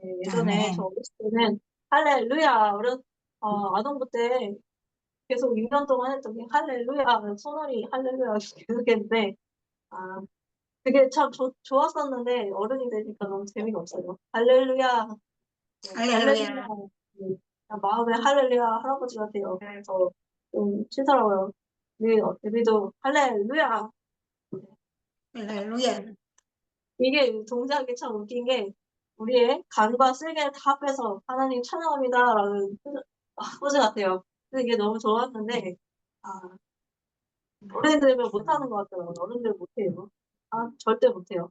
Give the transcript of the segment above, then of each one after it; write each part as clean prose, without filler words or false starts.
예전에 저 아멘. 어렸을 때는 할렐루야 아동부 때 계속 6년 동안 했더니 할렐루야 소nor이 할렐루야 계속 했는데 아 그게 참 좋았었는데 어른이 되니까 너무 재미가 없어요. 할렐루야. 네, 할렐루야. 할렐루야. 네, 그냥 마음에 할렐루야 할아버지 같아요. 그래서 좀 싫더라고요. 우리도 할렐루야. 네. 할렐루야. 이게 동작이 참 웃긴 게 우리의 간과 쓸개를 다 빼서 하나님 찬양합니다라는 포즈 같아요. 근데 이게 너무 좋았는데 아 어른이 되면 못하는 것 같더라고요. 어른들 못해요. 아 절대 못해요.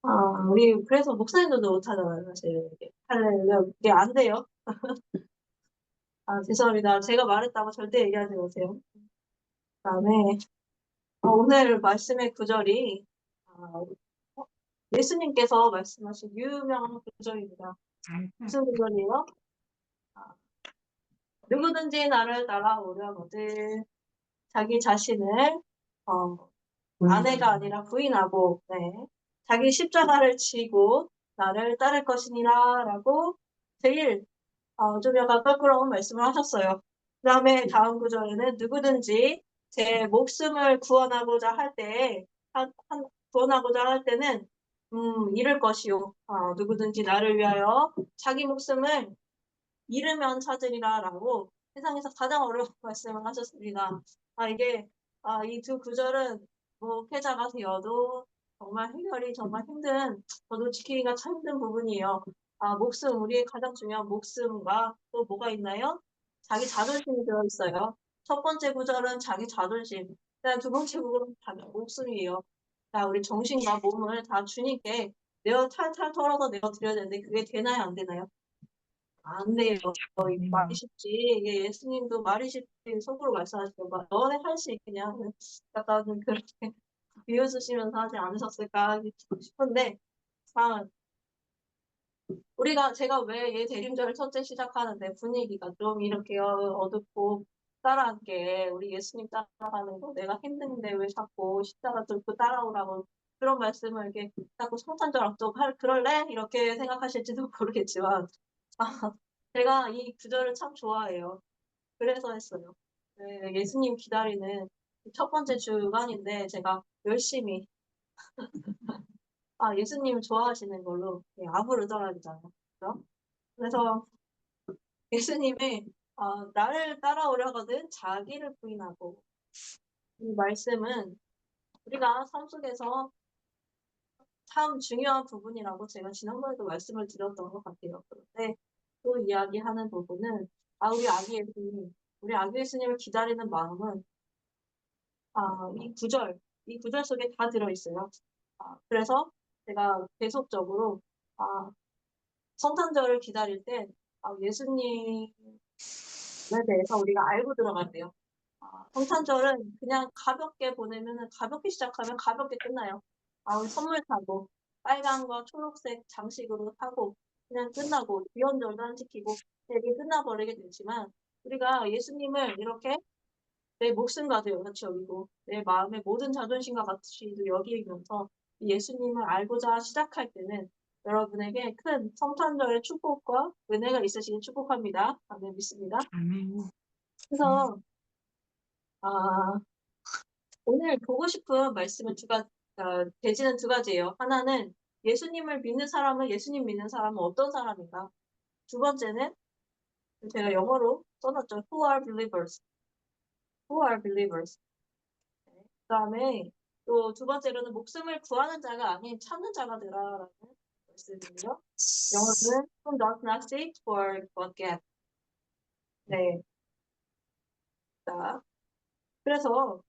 아 우리 그래서 목사님들도 못하잖아요 사실. 이게 할렐루야 이게 안 돼요. 아 죄송합니다. 제가 말했다고 절대 얘기하지 마세요. 그다음에 오늘 말씀의 구절이 어 예수님께서 말씀하신 유명한 구절입니다. 무슨 구절이에요? 아 누구든지 나를 따라오려거든 자기 자신을 어 아내가 아니라 부인하고 네 자기 십자가를 지고 나를 따를 것이니라라고 제일 좀 약간 껄끄러운 말씀을 하셨어요. 그다음에 다음 구절에는 누구든지 제 목숨을 구원하고자 할 때에 구원하고자 할 때는 잃을 것이요. 누구든지 나를 위하여 자기 목숨을 잃으면 찾으리라라고 세상에서 가장 어려운 말씀을 하셨습니다. 이게 이 두 구절은 목회자가 되어도 정말 해결이 정말 힘든 저도 지키기가 참 힘든 부분이에요. 목숨 우리의 가장 중요한 목숨과 또 뭐가 있나요? 자기 자존심이 들어 있어요. 첫 번째 구절은 자기 자존심. 그다음 두 번째 구절은 자기 목숨이에요. 우리 정신과 몸을 다 주님께 내어 탈탈 털어서 내어 드려야 되는데 그게 되나요, 안 되나요? 안 돼요. 이게 말이 쉽지. 이게 예수님도 말이 쉽지 속으로 말씀하시고 막 "너네 할 수 있겠냐." 약간 그렇게 비웃으시면서 하지 않으셨을까 싶은데 아 제가 왜 얘 대림절 첫째 시작하는데 분위기가 좀 이렇게 어둡고 따라앉게 우리 예수님 따라가는 거 내가 힘든데 왜 자꾸 십자가 들고 따라오라고 그런 말씀을 이렇게 자꾸 성탄절 앞두고 그럴래? 이렇게 생각하실지도 모르겠지만 제가 이 구절을 참 좋아해요. 그래서 했어요. 네, 예수님 기다리는 첫 번째 주간인데 제가 열심히 예수님을 좋아하시는 걸로 아부르더라잖아요. 그죠? 그래서 예수님이 나를 따라오려거든 자기를 부인하고 이 말씀은 우리가 삶 속에서 참 중요한 부분이라고 제가 지난번에도 말씀을 드렸던 것 같아요. 그런데 또 이야기하는 부분은 우리 아기 예수님을 기다리는 마음은 이 구절 속에 다 들어있어요. 그래서 제가 계속적으로 성탄절을 기다릴 때 예수님에 대해서 우리가 알고 들어가야 돼요. 성탄절은 그냥 가볍게 보내면은 가볍게 시작하면 가볍게 끝나요. 우리 선물 사고 빨강과 초록색 장식으로 사고 그냥 끝나고 귀연절도 안 지키고 되게 끝나버리게 되지만 우리가 예수님을 이렇게 내 목숨과도 같이 여기고 내 마음의 모든 자존심과 같이도 여기면서 예수님을 알고자 시작할 때는 여러분에게 큰 성탄절의 축복과 은혜가 있으시길 축복합니다. 아멘 믿습니다. 아멘. 그래서 아 오늘 보고 싶은 말씀은 대지는 두 가지예요. 하나는 예수님 믿는 사람은 어떤 사람인가? 두 번째는 제가 영어로 써놨죠. Who are believers? Who are believers? 그다음에 또 두 번째로는 목숨을 구하는 자가 아닌 찾는 자가 되라라는 말씀이에요. 영어로는 Who does not seek for but get. 네. 자, 그래서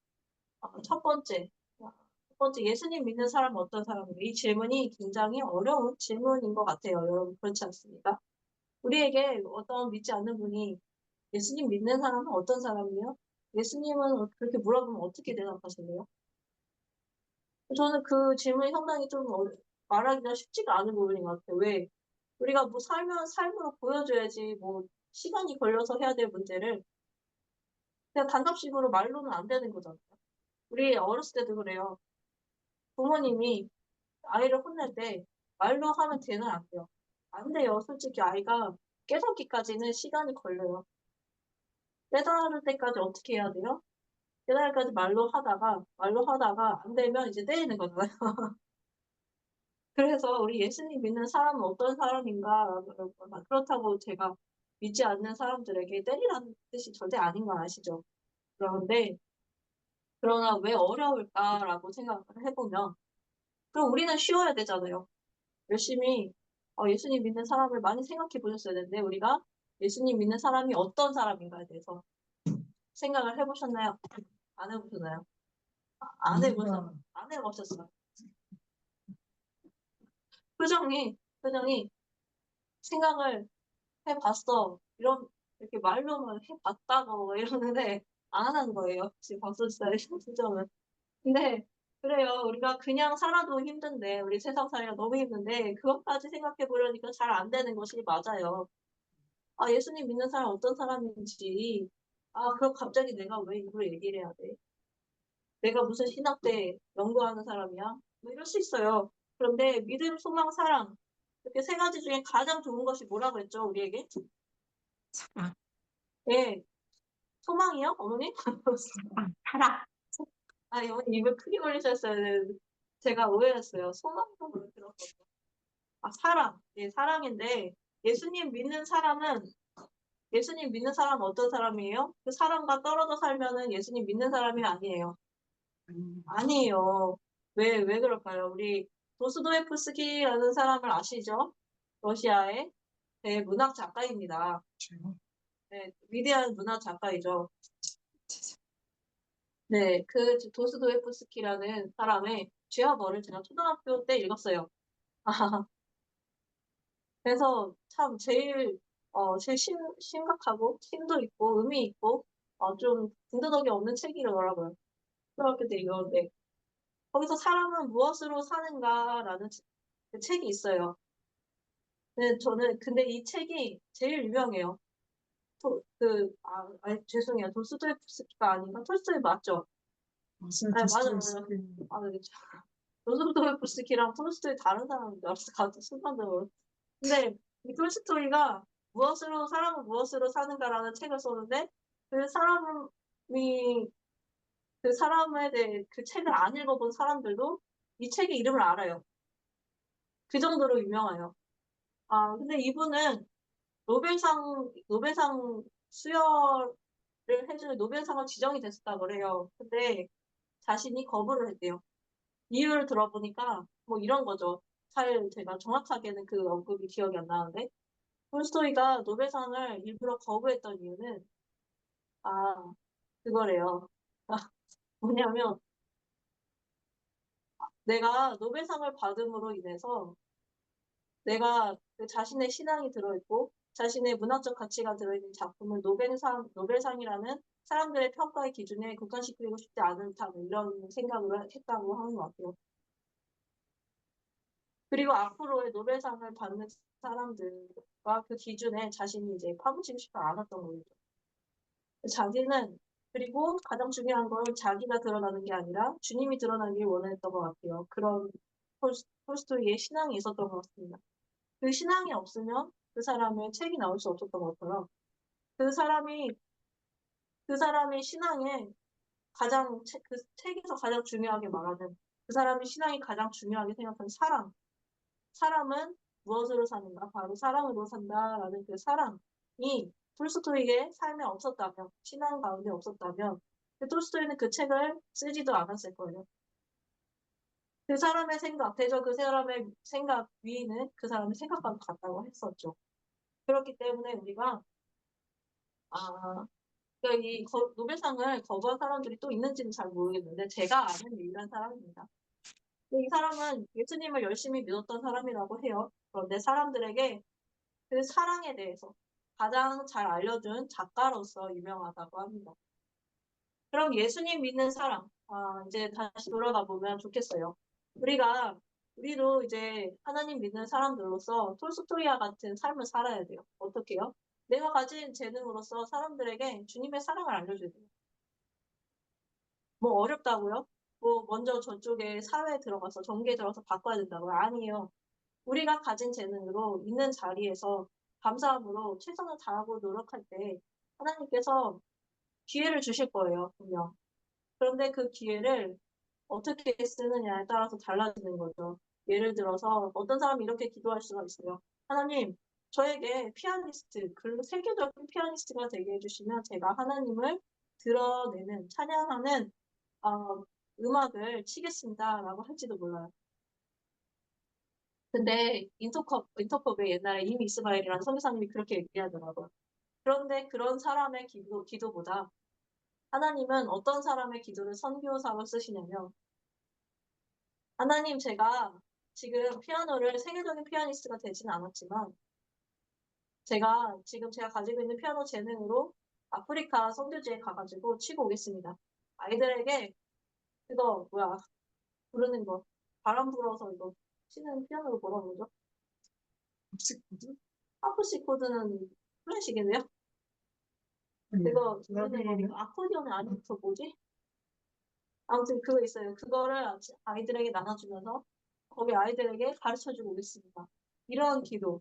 첫 번째 예수님 믿는 사람은 어떤 사람인가? 이 질문이 굉장히 어려운 질문인 것 같아요. 여러분 그렇지 않습니까? 우리에게 어떤 믿지 않는 분이 예수님 믿는 사람은 어떤 사람이에요? 예수님은 그렇게 물어보면 어떻게 대답하실래요? 저는 그 질문이 상당히 좀 말하기가 쉽지가 않은 부분인 것 같아요. 왜? 우리가 뭐 살면 삶으로 보여줘야지 뭐 시간이 걸려서 해야 될 문제를 그냥 단답식으로 말로는 안 되는 거잖아요. 우리 어렸을 때도 그래요. 부모님이 아이를 혼낼 때 말로 하면 되는 안 돼요. 안 돼요. 솔직히 아이가 깨닫기까지는 시간이 걸려요. 깨달을 때까지 어떻게 해야 돼요? 깨달을 때까지 말로 하다가 안 되면 이제 때리는 거잖아요. 그래서 우리 예수님 믿는 사람은 어떤 사람인가? 그렇다고 제가 믿지 않는 사람들에게 때리라는 뜻이 절대 아닌 거 아시죠? 그런데, 그러나 왜 어려울까라고 생각을 해보면, 그럼 우리는 쉬워야 되잖아요. 열심히 예수님 믿는 사람을 많이 생각해 보셨어야 되는데, 우리가 예수님 믿는 사람이 어떤 사람인가에 대해서 생각을 해보셨나요? 안 해보셨나요? 안 해보셨어요. 표정이 생각을 해봤어. 이렇게 말로만 해봤다고 이러는데, 안 한 거예요. 지금 박수 치다의 표정은. 근데, 그래요. 우리가 그냥 살아도 힘든데, 우리 세상 살이가 너무 힘든데, 그것까지 생각해 보려니까 잘 안 되는 것이 맞아요. 아, 예수님 믿는 사람 어떤 사람인지, 그럼 갑자기 내가 왜 이걸 얘기를 해야 돼? 내가 무슨 신학대 연구하는 사람이야? 뭐 이럴 수 있어요. 그런데 믿음, 소망, 사랑. 이렇게 세 가지 중에 가장 좋은 것이 뭐라고 했죠, 우리에게? 사랑, 예, 소망이요, 어머니? 사랑. 어머니 입을 크게 벌리셨어야 되는데, 제가 오해했어요. 소망으로 들었거든요. 사랑. 예, 사랑인데, 예수님 믿는 사람은, 예수님 믿는 사람은 어떤 사람이에요? 그 사람과 떨어져 살면은 예수님 믿는 사람이 아니에요. 아니에요. 왜 그럴까요? 우리 도스토옙스키라는 사람을 아시죠? 러시아의 문학 작가입니다. 네, 위대한 문학 작가이죠. 네, 그 도스토옙스키라는 사람의 죄와 벌을 제가 초등학교 때 읽었어요. 그래서 참 제일 심각하고 심도 있고 의미 있고 좀 군더더기 없는 책이더라고요. 초등학교 때 읽었는데 거기서 사람은 무엇으로 사는가라는 그 책이 있어요. 네, 저는 근데 이 책이 제일 유명해요. 죄송해요. 도스토옙스키가 아닌가? 톨스토이 맞죠? 맞아요. 네. 도스토옙스키랑 톨스토이 다른 사람인 줄 알았어. 갑자기 순간적으로. 근데 이 톨스토이가 사람은 무엇으로 사는가라는 책을 썼는데 그 사람이 그 사람에 대해 그 책을 안 읽어본 사람들도 이 책의 이름을 알아요. 그 정도로 유명해요. 근데 이분은 노벨상 수여를 해주는 노벨상을 지정이 됐었다고 그래요. 근데 자신이 거부를 했대요. 이유를 들어보니까 뭐 이런 거죠. 잘 제가 정확하게는 그 언급이 기억이 안 나는데 톨스토이가 노벨상을 일부러 거부했던 이유는 아 그거래요. 뭐냐면 내가 노벨상을 받음으로 인해서 내가 그 자신의 신앙이 들어있고 자신의 문학적 가치가 들어있는 작품을 노벨상이라는 사람들의 평가의 기준에 국한시키고 싶지 않다 뭐 이런 생각을 했다고 하는 것 같아요. 그리고 앞으로의 노벨상을 받는 사람들과 그 기준에 자신이 이제 파묻히고 싶지 않았던 거죠. 자기는 그리고 가장 중요한 건 자기가 드러나는 게 아니라 주님이 드러나길 원했던 것 같아요. 그런 톨스토이의 신앙이 있었던 것 같습니다. 그 신앙이 없으면 그 사람의 책이 나올 수 없었던 것 같아요. 그 사람이 그 사람의 신앙에 그 책에서 가장 중요하게 말하는 그 사람의 신앙이 가장 중요하게 생각하는 사랑. 사람은 무엇으로 사는가? 바로 사랑으로 산다라는 그 사랑이 톨스토이의 삶에 없었다면, 신앙 가운데 없었다면, 톨스토이는 그 책을 쓰지도 않았을 거예요. 그 사람의 생각, 대저 그 사람의 생각 위에는 그 사람의 생각과도 같다고 했었죠. 그렇기 때문에 우리가, 그러니까 노벨상을 거부한 사람들이 또 있는지는 잘 모르겠는데, 제가 아는 유일한 사람입니다. 이 사람은 예수님을 열심히 믿었던 사람이라고 해요. 그런데 사람들에게 그 사랑에 대해서 가장 잘 알려준 작가로서 유명하다고 합니다. 그럼 예수님 믿는 사람, 이제 다시 돌아가 보면 좋겠어요. 우리도 이제 하나님 믿는 사람들로서 톨스토이와 같은 삶을 살아야 돼요. 어떻게요? 내가 가진 재능으로서 사람들에게 주님의 사랑을 알려줘야 돼요. 뭐 어렵다고요? 뭐 먼저 저쪽에 사회에 들어가서 정계에 들어가서 바꿔야 된다고요? 아니에요. 우리가 가진 재능으로 있는 자리에서 감사함으로 최선을 다하고 노력할 때 하나님께서 기회를 주실 거예요, 분명. 그런데 그 기회를 어떻게 쓰느냐에 따라서 달라지는 거죠. 예를 들어서 어떤 사람이 이렇게 기도할 수가 있어요. 하나님, 저에게 피아니스트, 세계적인 피아니스트가 되게 해주시면 제가 하나님을 드러내는, 찬양하는 음악을 치겠습니다라고 할지도 몰라요. 근데 인터컵에 옛날에 이미 이스마일이라는 선교사님이 그렇게 얘기하더라고요. 그런데 그런 사람의 기도보다 하나님은 어떤 사람의 기도를 선교사로 쓰시냐면 하나님 제가 지금 피아노를 세계적인 피아니스트가 되지는 않았지만 제가 가지고 있는 피아노 재능으로 아프리카 선교지에 가가지고 치고 오겠습니다. 아이들에게 그거 뭐야 부르는 거 바람 불어서 이거 치는 피아노를 뭐라 그러죠? 하프시코드는 클래식인데요? 그거 부르는 거 이거 아코디언이 아니고 그 뭐지? 아무튼 그거 있어요. 그거를 아이들에게 나눠주면서 거기 아이들에게 가르쳐주고 오겠습니다. 이런 기도.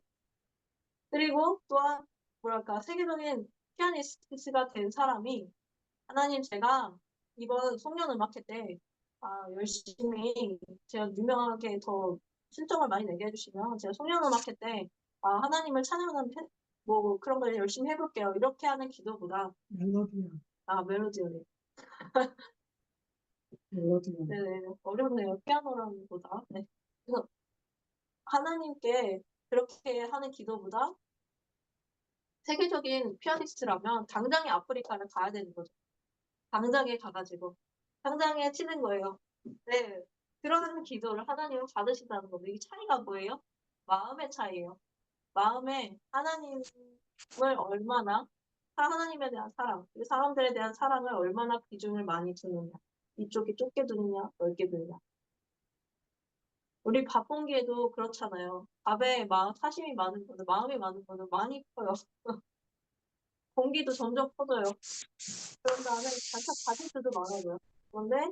그리고 또한 뭐랄까 세계적인 피아니스트가 된 사람이 하나님 제가 이번 송년음악회 때 열심히 제가 유명하게 더 순정을 많이 내게 해주시면 제가 송년음악회 때 하나님을 찬양하는 뭐 그런 걸 열심히 해볼게요. 이렇게 하는 기도보다 멜로디요. 네네 어렵네요. 피아노라는 보다. 네. 그래서 하나님께 그렇게 하는 기도보다 세계적인 피아니스트라면 당장에 아프리카를 가야 되는 거죠. 당장에 가가지고 당장에 치는 거예요. 네, 그런 기도를 하나님은 받으신다는 겁니다. 이 차이가 뭐예요? 마음의 차이예요. 마음에 하나님을 얼마나 하나님에 대한 사랑, 그리고 사람들에 대한 사랑을 얼마나 비중을 많이 두느냐. 이쪽이 좁게 두느냐, 넓게 두느냐. 우리 밥 공기에도 그렇잖아요. 밥에 사심이 많은 거는 마음이 많은 거는 많이 커요. 공기도 점점 커져요. 그런 다음에 반찬 가진 수도 많아져요. 그런데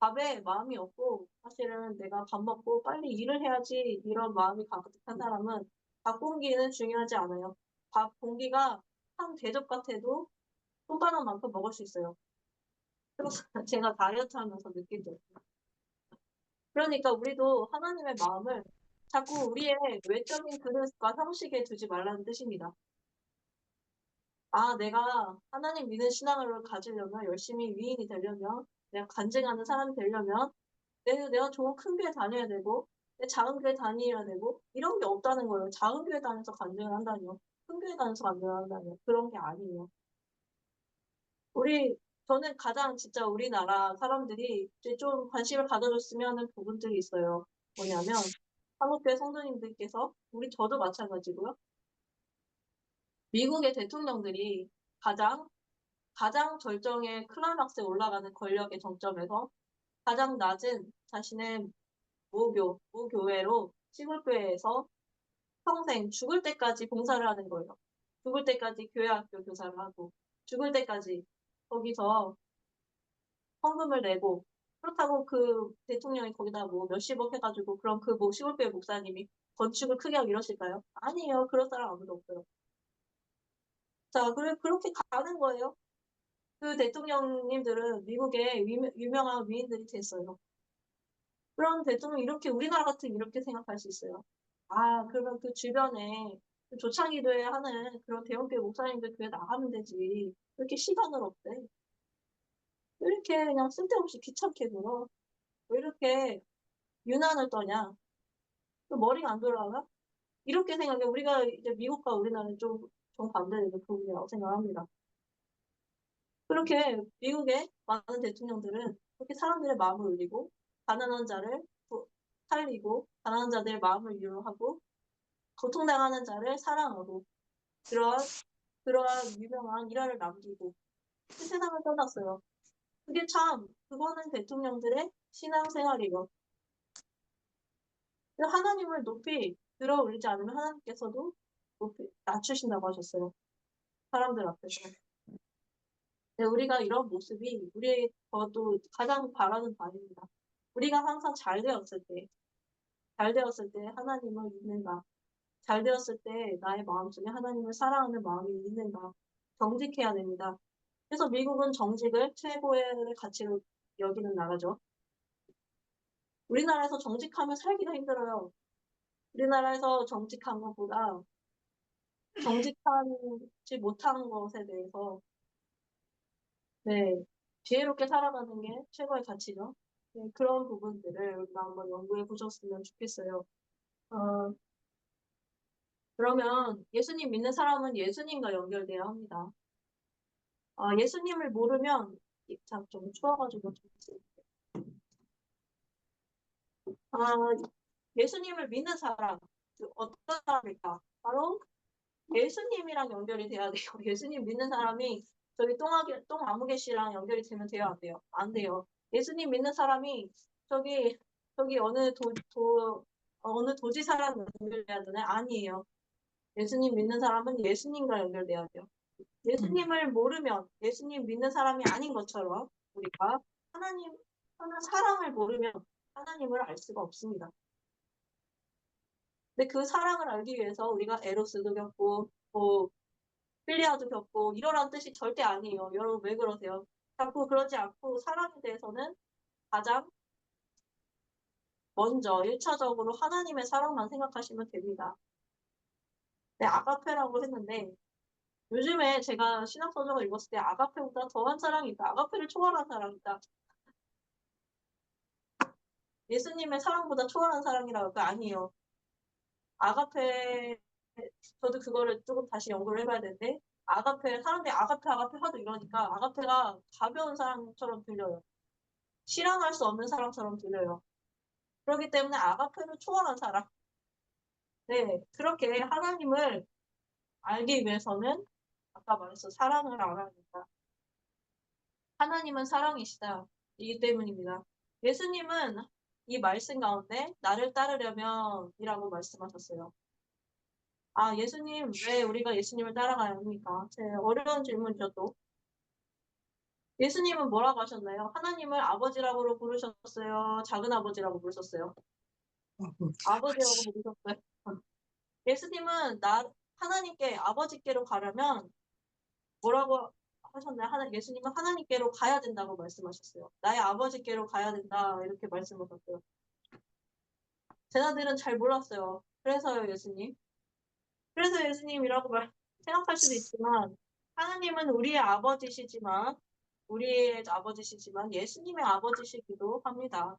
밥에 마음이 없고 사실은 내가 밥 먹고 빨리 일을 해야지 이런 마음이 가득한 사람은 밥 공기는 중요하지 않아요. 밥 공기가 한 대접 같아도 손바닥만큼 먹을 수 있어요. 그래서 제가 다이어트 하면서 느낀 적. 그러니까 우리도 하나님의 마음을 자꾸 우리의 외적인 그릇과 형식에 두지 말라는 뜻입니다. 내가 하나님 믿는 신앙을 가지려면 열심히 위인이 되려면 내가 간증하는 사람이 되려면 내가 좋은 큰 교회 다녀야 되고 내 작은 교회 다녀야 되고 이런 게 없다는 거예요. 작은 교회 다녀서 간증을 한다니요. 큰 교회 다녀서 간증을 한다니요. 그런 게 아니에요. 저는 가장 진짜 우리나라 사람들이 이제 좀 관심을 가져줬으면 하는 부분들이 있어요. 뭐냐면 한국교회 성도님들께서 저도 마찬가지고요. 미국의 대통령들이 가장 절정의 클라이막스에 올라가는 권력의 정점에서 가장 낮은 자신의 모교회로 시골교회에서 평생 죽을 때까지 봉사를 하는 거예요. 죽을 때까지 교회학교 교사를 하고 죽을 때까지 거기서 헌금을 내고 그렇다고 그 대통령이 거기다 뭐 몇십억 해가지고 그럼 그 시골교회 목사님이 건축을 크게 하고 이러실까요? 아니에요. 그런 사람 아무도 없어요. 자, 그렇게 가는 거예요. 그 대통령님들은 미국의 유명한 위인들이 됐어요. 그런 대통령 우리나라 같은 이렇게 생각할 수 있어요. 그러면 그 주변에 그 조창기도회 하는 그런 대형교회 목사님들 교회 나가면 되지. 왜 이렇게 시간을 없대? 왜 이렇게 그냥 쓸데없이 귀찮게 굴어? 왜 이렇게 유난을 떠냐? 머리가 안 돌아가나? 이렇게 생각해. 우리가 이제 미국과 우리나라는 좀 정반대되는 부분이라고 생각합니다. 그렇게 미국의 많은 대통령들은 그렇게 사람들의 마음을 울리고 가난한 자를 살리고 가난한 자들의 마음을 위로하고 고통당하는 자를 사랑하고 그러한 유명한 일화를 남기고 그 세상을 떠났어요. 그거는 대통령들의 신앙생활이고 하나님을 높이 들어 올리지 않으면 하나님께서도 높이 낮추신다고 하셨어요. 사람들 앞에서. 우리가 이런 모습이 우리의 저도 가장 바라는 바입니다. 우리가 항상 잘 되었을 때 잘 되었을 때 하나님을 믿는가? 잘 되었을 때 나의 마음속에 하나님을 사랑하는 마음이 있는가? 정직해야 됩니다. 그래서 미국은 정직을 최고의 가치로 여기는 나라죠. 우리나라에서 정직하면 살기가 힘들어요. 우리나라에서 정직한 것보다 정직하지 못한 것에 대해서 네, 지혜롭게 살아가는 게 최고의 가치죠. 네, 그런 부분들을 우리가 한번 연구해 보셨으면 좋겠어요. 어, 그러면 예수님 믿는 사람은 예수님과 연결돼야 합니다. 예수님을 모르면 참 좀 추워가지고 아, 예수님을 믿는 사람 어떤 사람일까? 바로 예수님이랑 연결이 돼야 돼요. 예수님 믿는 사람이 저기 똥아무개 씨랑 연결이 되면 돼요, 안 돼요? 안 돼요. 예수님 믿는 사람이 저기 어느 도지사랑 연결돼야 되나요? 아니에요. 예수님 믿는 사람은 예수님과 연결돼야 돼요. 예수님을 모르면 예수님 믿는 사람이 아닌 것처럼 우리가 하나님 사랑을 모르면 하나님을 알 수가 없습니다. 근데 그 사랑을 알기 위해서 우리가 에로스도 겪고 뭐 필리아도 겪고 이러라는 뜻이 절대 아니에요. 여러분 왜 그러세요? 자꾸 그러지 않고 사랑에 대해서는 가장 먼저 1차적으로 하나님의 사랑만 생각하시면 됩니다. 네, 아가페라고 했는데 요즘에 제가 신학서적을 읽었을 때 아가페보다 더한 사랑이 있다. 아가페를 초월한 사랑이 있다. 예수님의 사랑보다 초월한 사랑이라고 그거 아니에요. 아가페 저도 그거를 조금 다시 연구를 해봐야 되는데 사람들이 아가페 하도 이러니까 아가페가 가벼운 사랑처럼 들려요. 실현할 수 없는 사랑처럼 들려요. 그렇기 때문에 아가페를 초월한 사랑. 네, 그렇게 하나님을 알기 위해서는 아까 말했어 사랑을 알아야 된다. 하나님은 사랑이시다. 이기 때문입니다. 예수님은 이 말씀 가운데 나를 따르려면 이라고 말씀하셨어요. 예수님, 왜 우리가 예수님을 따라가야 합니까? 제 어려운 질문이죠, 또. 예수님은 뭐라고 하셨나요? 하나님을 아버지라고 부르셨어요? 작은 아버지라고 부르셨어요? 아버지라고 부르셨어요. 예수님은 하나님께 아버지께로 가려면 뭐라고 하셨나요? 예수님은 하나님께로 가야 된다고 말씀하셨어요. 나의 아버지께로 가야 된다. 이렇게 말씀하셨어요. 제자들은 잘 몰랐어요. 그래서요, 예수님. 그래서 예수님이라고 생각할 수도 있지만, 하나님은 우리의 아버지시지만 예수님의 아버지시기도 합니다.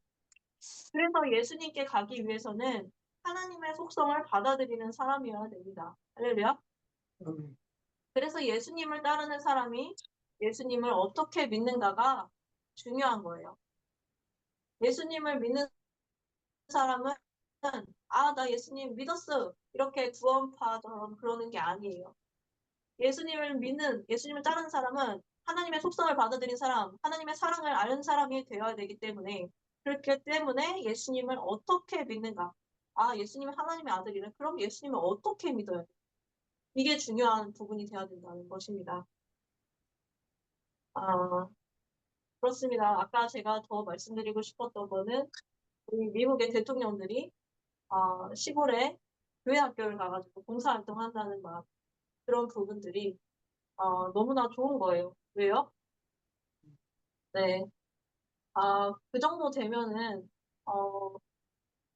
그래서 예수님께 가기 위해서는 하나님의 속성을 받아들이는 사람이어야 됩니다. 할렐루야. 그래서 예수님을 따르는 사람이 예수님을 어떻게 믿는가가 중요한 거예요. 예수님을 믿는 사람은 나 예수님 믿었어. 이렇게 구원파처럼 그러는 게 아니에요. 예수님을 따르는 사람은 하나님의 속성을 받아들인 사람, 하나님의 사랑을 아는 사람이 되어야 되기 때문에 그렇기 때문에 예수님을 어떻게 믿는가? 예수님은 하나님의 아들이래. 그럼 예수님을 어떻게 믿어야 돼? 이게 중요한 부분이 되어야 된다는 것입니다. 아, 그렇습니다. 아까 제가 더 말씀드리고 싶었던 거는 우리 미국의 대통령들이 시골에 교회 학교를 가가지고 봉사활동한다는 그런 부분들이 너무나 좋은 거예요. 왜요? 네. 그 정도 되면은 어,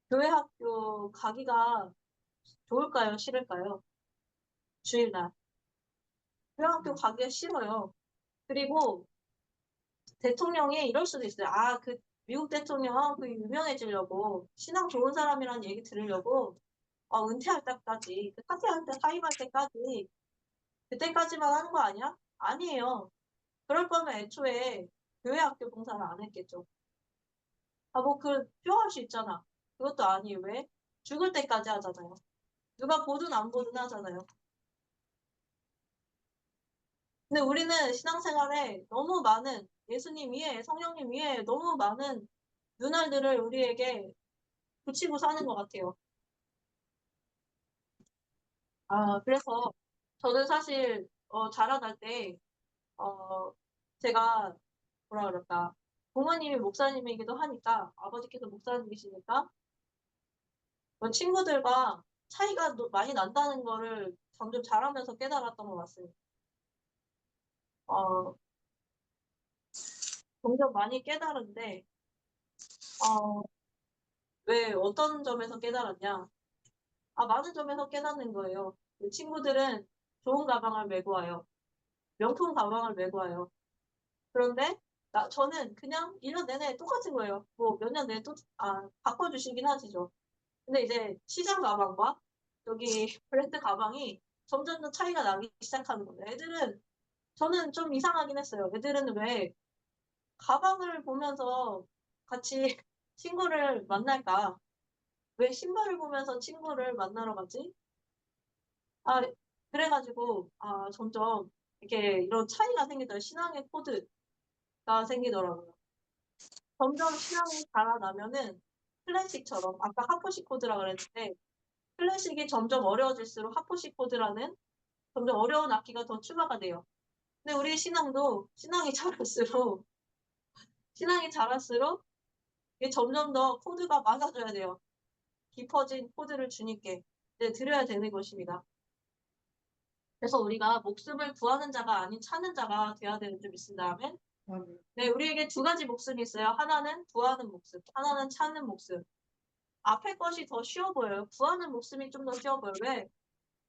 교회 학교 가기가 좋을까요? 싫을까요? 주일날. 교회 학교 가기가 싫어요. 그리고 대통령이 이럴 수도 있어요. 그 미국 대통령 그 유명해지려고 신앙 좋은 사람이라는 얘기 들으려고 은퇴할 때까지 사퇴할 때 사임할 때까지 그때까지만 하는 거 아니야? 아니에요. 그럴 거면 애초에 교회 학교 봉사를 안 했겠죠. 필요할 수 있잖아. 그것도 아니에요. 왜? 죽을 때까지 하잖아요. 누가 보든 안 보든 하잖아요. 근데 우리는 신앙생활에 너무 많은 예수님 위에, 성령님 위에 너무 많은 눈알들을 우리에게 붙이고 사는 것 같아요. 그래서 저는 사실 자라날 때 제가 뭐라 그럴까 부모님이 목사님이기도 하니까 아버지께서 목사님이시니까 친구들과 차이가 많이 난다는 거를 점점 자라면서 깨달았던 것 같습니다. 어, 점점 많이 깨달은데, 어, 왜 어떤 점에서 깨달았냐? 많은 점에서 깨닫는 거예요. 그 친구들은 좋은 가방을 메고 와요. 명품 가방을 메고 와요. 그런데 저는 그냥 1년 내내 똑같은 거예요. 뭐 몇 년 내내 바꿔주시긴 하시죠. 근데 이제 시장 가방과 여기 브랜드 가방이 점점 더 차이가 나기 시작하는 거예요. 저는 좀 이상하긴 했어요. 애들은 왜 가방을 보면서 같이 친구를 만날까? 왜 신발을 보면서 친구를 만나러 가지? 아, 그래가지고, 점점 이렇게 이런 차이가 생기더라고요. 신앙의 코드가 생기더라고요. 점점 신앙이 자라나면은 클래식처럼, 아까 하포시 코드라 그랬는데, 클래식이 점점 어려워질수록 하포시 코드라는 점점 어려운 악기가 더 추가가 돼요. 근데 우리 신앙도 신앙이 자랄수록 이게 점점 더 코드가 맞아줘야 돼요. 깊어진 코드를 주님께 드려야 되는 것입니다. 그래서 우리가 목숨을 구하는 자가 아닌 찾는 자가 되어야 되는 줄 믿습니다. 네, 우리에게 두 가지 목숨이 있어요. 하나는 구하는 목숨, 하나는 찾는 목숨. 앞에 것이 더 쉬워 보여요. 구하는 목숨이 좀 더 쉬워 보여요. 왜?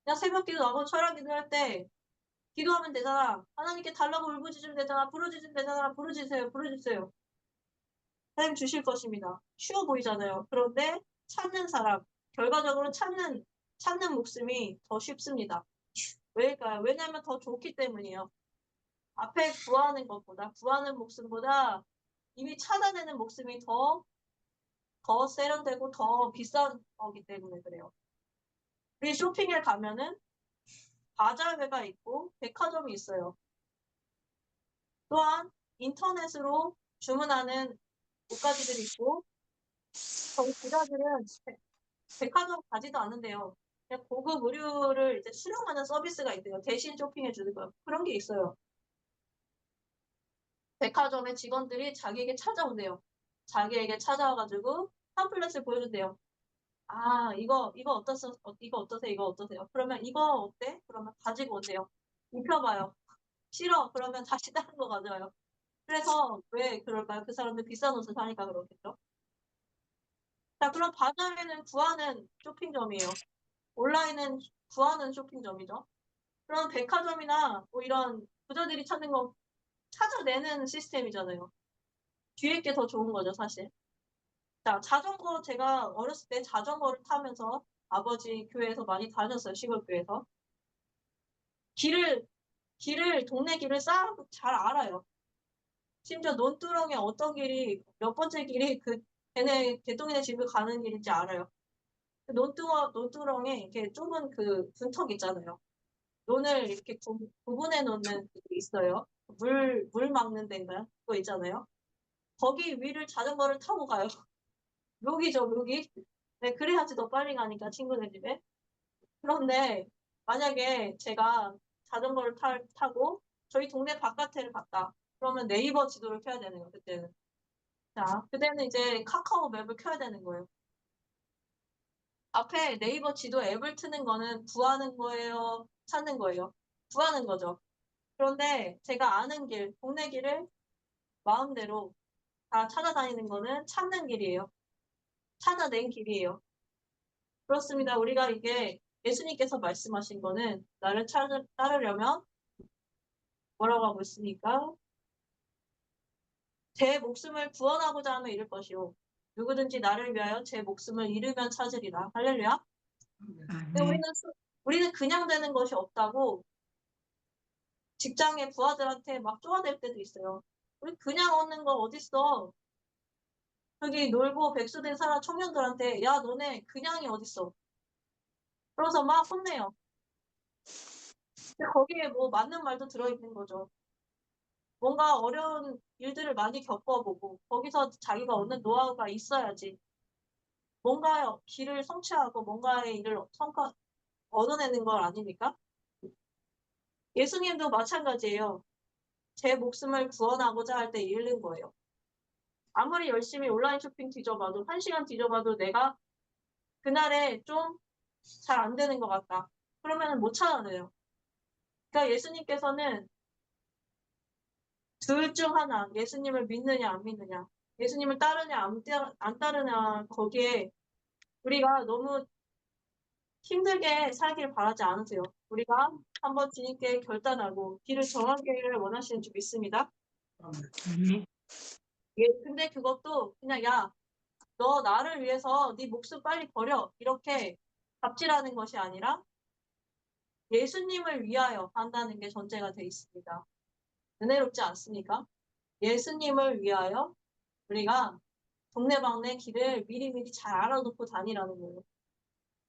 그냥 새벽 기도하고 철학 기도할 때 기도하면 되잖아. 하나님께 달라고 울부짖으면 되잖아. 부르짖으면 되잖아. 부르짖으세요. 부르짖으세요. 하나님 주실 것입니다. 쉬워 보이잖아요. 그런데 찾는 사람, 결과적으로 찾는 목숨이 더 쉽습니다. 왜일까요? 왜냐하면 더 좋기 때문이에요. 앞에 구하는 목숨보다 이미 찾아내는 목숨이 더 세련되고 더 비싼 거기 때문에 그래요. 우리 쇼핑에 가면은 바자회가 있고 백화점이 있어요. 또한 인터넷으로 주문하는 옷가지들이 있고 저희 부자들은 백화점 가지도 않는데요. 그냥 고급 의류를 이제 수령하는 서비스가 있대요. 대신 쇼핑해 주는 거. 그런 게 있어요. 백화점의 직원들이 자기에게 찾아온대요. 자기에게 찾아와가지고 팜플렛을 보여준대요. 이거 어떠세요? 이거 어떠세요? 그러면 이거 어때? 그러면 가지고 오세요. 입혀봐요. 싫어. 그러면 다시 다른 거 가져와요. 그래서 왜 그럴까요? 그 사람들 비싼 옷을 사니까 그렇겠죠? 자, 그럼 바자회는 구하는 쇼핑점이에요. 온라인은 구하는 쇼핑점이죠. 그럼 백화점이나 뭐 이런 부자들이 찾는 거 찾아내는 시스템이잖아요. 뒤에 게 더 좋은 거죠, 사실. 자, 제가 어렸을 때 자전거를 타면서 아버지 교회에서 많이 다녔어요, 시골 교회에서. 길을, 동네 길을 잘 알아요. 심지어 논두렁에 몇 번째 길이 개똥이네 집을 가는 길인지 알아요. 논두렁에 이렇게 좁은 그 분턱 있잖아요. 논을 이렇게 구분해 놓는 게 있어요. 물 막는 데인가요? 그거 있잖아요. 거기 위를 자전거를 타고 가요. 묘기죠, 묘기. 네, 그래야지 더 빨리 가니까, 친구네 집에. 그런데, 만약에 제가 자전거를 타고, 저희 동네 바깥에를 갔다. 그러면 네이버 지도를 켜야 되는 거예요, 그때는. 자, 그때는 이제 카카오 맵을 켜야 되는 거예요. 앞에 네이버 지도 앱을 트는 거는 구하는 거예요? 찾는 거예요? 구하는 거죠. 그런데 제가 아는 동네 길을 마음대로 다 찾아다니는 거는 찾는 길이에요. 찾아낸 길이에요. 그렇습니다. 우리가 이게 예수님께서 말씀하신 거는 나를 따르려면 뭐라고 하고 있습니까? 제 목숨을 구원하고자 하면 잃을 것이요. 누구든지 나를 위하여 제 목숨을 잃으면 찾으리라. 할렐루야. 근데 네. 우리는 그냥 되는 것이 없다고 직장의 부하들한테 막 쪼아댈 때도 있어요. 우리 그냥 얻는 거 어딨어? 저기 놀고 백수된 사람 청년들한테 야 너네 그냥이 어딨어? 그러면서 막 혼내요. 근데 거기에 뭐 맞는 말도 들어있는 거죠. 뭔가 어려운 일들을 많이 겪어보고 거기서 자기가 얻는 노하우가 있어야지 뭔가 길을 성취하고 뭔가의 일을 얻어내는 걸 아닙니까? 예수님도 마찬가지예요. 제 목숨을 구원하고자 할 때 잃는 거예요. 아무리 열심히 온라인 쇼핑 뒤져봐도 1시간 뒤져봐도 내가 그날에 좀 잘 안 되는 것 같다. 그러면은 못 찾아내요. 그러니까 예수님께서는 둘 중 하나, 예수님을 믿느냐 안 믿느냐, 예수님을 따르냐 안 따르냐, 거기에 우리가 너무 힘들게 살길 바라지 않으세요. 우리가 한번 주님께 결단하고 길을 정하기를 원하시는 줄 믿습니다. 네. 예, 근데 그것도 그냥 야, 너 나를 위해서 네 목숨 빨리 버려, 이렇게 갑질하는 것이 아니라 예수님을 위하여 한다는 게 전제가 돼 있습니다. 은혜롭지 않습니까? 예수님을 위하여 우리가 동네방네 길을 미리미리 잘 알아놓고 다니라는 거예요.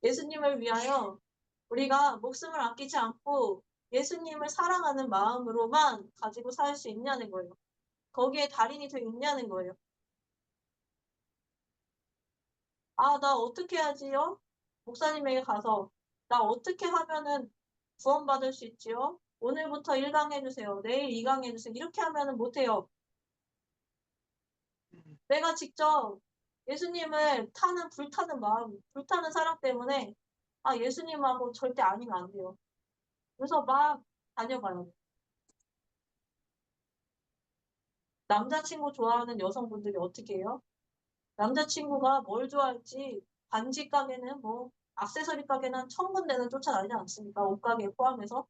예수님을 위하여 우리가 목숨을 아끼지 않고 예수님을 사랑하는 마음으로만 가지고 살 수 있냐는 거예요. 거기에 달인이 돼 있냐는 거예요. 아, 나 어떻게 하지요? 목사님에게 가서 나 어떻게 하면은 구원받을 수 있지요? 오늘부터 1강 해주세요. 내일 2강 해주세요. 이렇게 하면은 못해요. 내가 직접 예수님을 타는, 불타는 마음, 불타는 사랑 때문에 아, 예수님하고 절대 아니면 안 돼요. 그래서 막 다녀봐요. 남자친구 좋아하는 여성분들이 어떻게 해요? 남자친구가 뭘 좋아할지 반지 가게는 뭐 액세서리 가게는 한 1000군데는 쫓아다니지 않습니까? 옷가게 포함해서.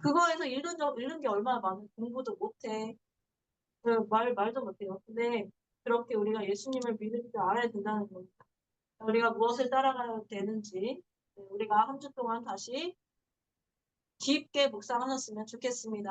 그거에서 잃는 게 얼마나 많은 공부도 못해. 말도 못해요. 근데 그렇게 우리가 예수님을 믿을 줄 알아야 된다는 겁니다. 우리가 무엇을 따라가야 되는지 우리가 한 주 동안 다시 깊게 묵상하셨으면 좋겠습니다.